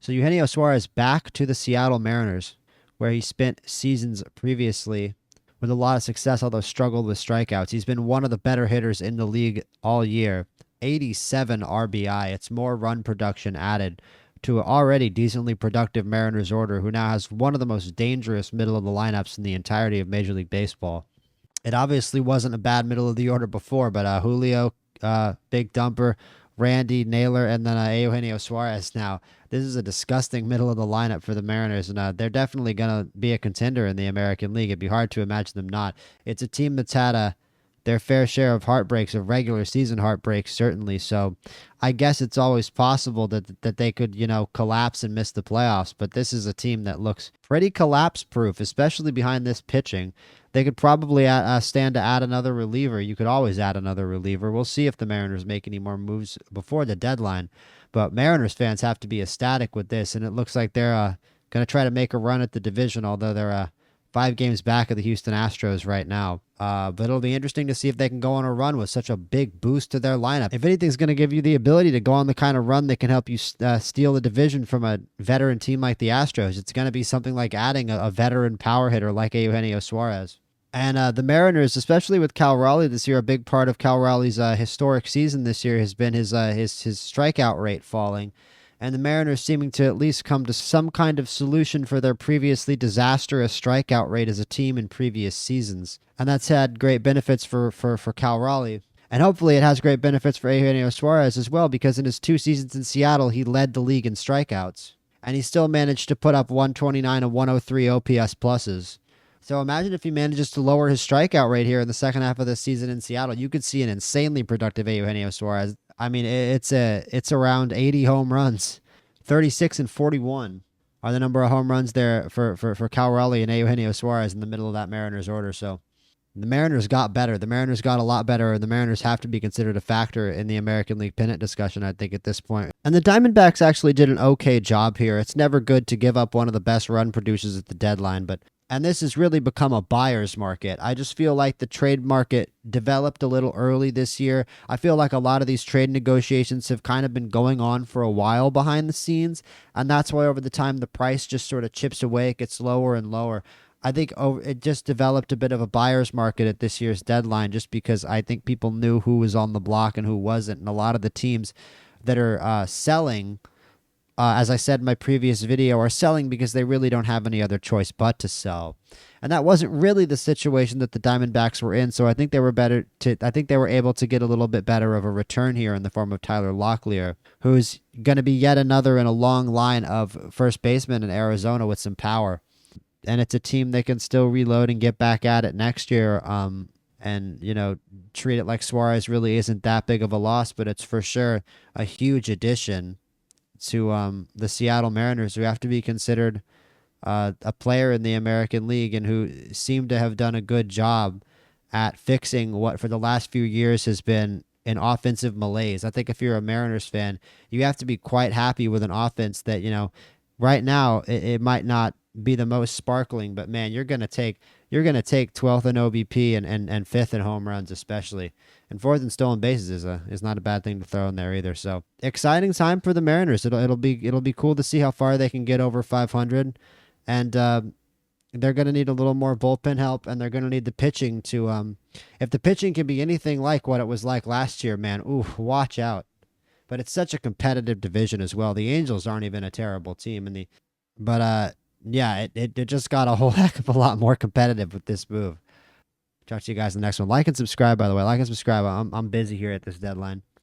So Eugenio Suarez back to the Seattle Mariners, where he spent seasons previously with a lot of success, although struggled with strikeouts. He's been one of the better hitters in the league all year. 87 RBI. It's more run production added to an already decently productive Mariners order, who now has one of the most dangerous middle of the lineups in the entirety of Major League Baseball. It obviously wasn't a bad middle of the order before, but Julio, Big Dumper, Randy, Naylor, and then Eugenio Suarez. Now, this is a disgusting middle of the lineup for the Mariners, and they're definitely going to be a contender in the American League. It'd be hard to imagine them not. It's a team that's had their fair share of heartbreaks, of regular season heartbreaks, certainly. So I guess it's always possible that they could, collapse and miss the playoffs. But this is a team that looks pretty collapse proof, especially behind this pitching. They could probably stand to add another reliever. You could always add another reliever. We'll see if the Mariners make any more moves before the deadline. But Mariners fans have to be ecstatic with this, and it looks like they're going to try to make a run at the division, although they're 5 games back of the Houston Astros right now. But it'll be interesting to see if they can go on a run with such a big boost to their lineup. If anything's going to give you the ability to go on the kind of run that can help you steal the division from a veteran team like the Astros, it's going to be something like adding a veteran power hitter like Eugenio Suarez. And the Mariners, especially with Cal Raleigh this year, a big part of Cal Raleigh's historic season this year has been his strikeout rate falling. And the Mariners seeming to at least come to some kind of solution for their previously disastrous strikeout rate as a team in previous seasons. And that's had great benefits for Cal Raleigh. And hopefully it has great benefits for Eugenio Suarez as well, because in his 2 seasons in Seattle, he led the league in strikeouts. And he still managed to put up 129 and 103 OPS pluses. So imagine if he manages to lower his strikeout rate here in the second half of the season in Seattle. You could see an insanely productive Eugenio Suarez. I mean, it's around 80 home runs. 36 and 41 are the number of home runs there for Cal Raleigh and Eugenio Suarez in the middle of that Mariners order. So the Mariners got better. The Mariners got a lot better, and the Mariners have to be considered a factor in the American League pennant discussion, I think, at this point. And the Diamondbacks actually did an okay job here. It's never good to give up one of the best run producers at the deadline, and this has really become a buyer's market. I just feel like the trade market developed a little early this year. I feel like a lot of these trade negotiations have kind of been going on for a while behind the scenes, and that's why over the time the price just sort of chips away. It gets lower and lower. I think it just developed a bit of a buyer's market at this year's deadline, just because I think people knew who was on the block and who wasn't. And a lot of the teams that are selling, as I said in my previous video, are selling because they really don't have any other choice but to sell. And that wasn't really the situation that the Diamondbacks were in, so I think they were able to get a little bit better of a return here in the form of Tyler Locklear, who's going to be yet another in a long line of first basemen in Arizona with some power. And it's a team that can still reload and get back at it next year, and treat it like Suarez really isn't that big of a loss, but it's for sure a huge addition to the Seattle Mariners, who have to be considered a player in the American League and who seem to have done a good job at fixing what for the last few years has been an offensive malaise. I think if you're a Mariners fan, you have to be quite happy with an offense that, right now it might not be the most sparkling, but man, you're gonna take 12th in OBP and 5th in home runs, especially, and 4th in stolen bases is not a bad thing to throw in there either. So exciting time for the Mariners. It'll be cool to see how far they can get over 500, and they're gonna need a little more bullpen help, and they're gonna need the pitching to if the pitching can be anything like what it was like last year, man, ooh, watch out. But it's such a competitive division as well. The Angels aren't even a terrible team, yeah, it just got a whole heck of a lot more competitive with this move. Talk to you guys in the next one. Like and subscribe, by the way. Like and subscribe. I'm busy here at this deadline.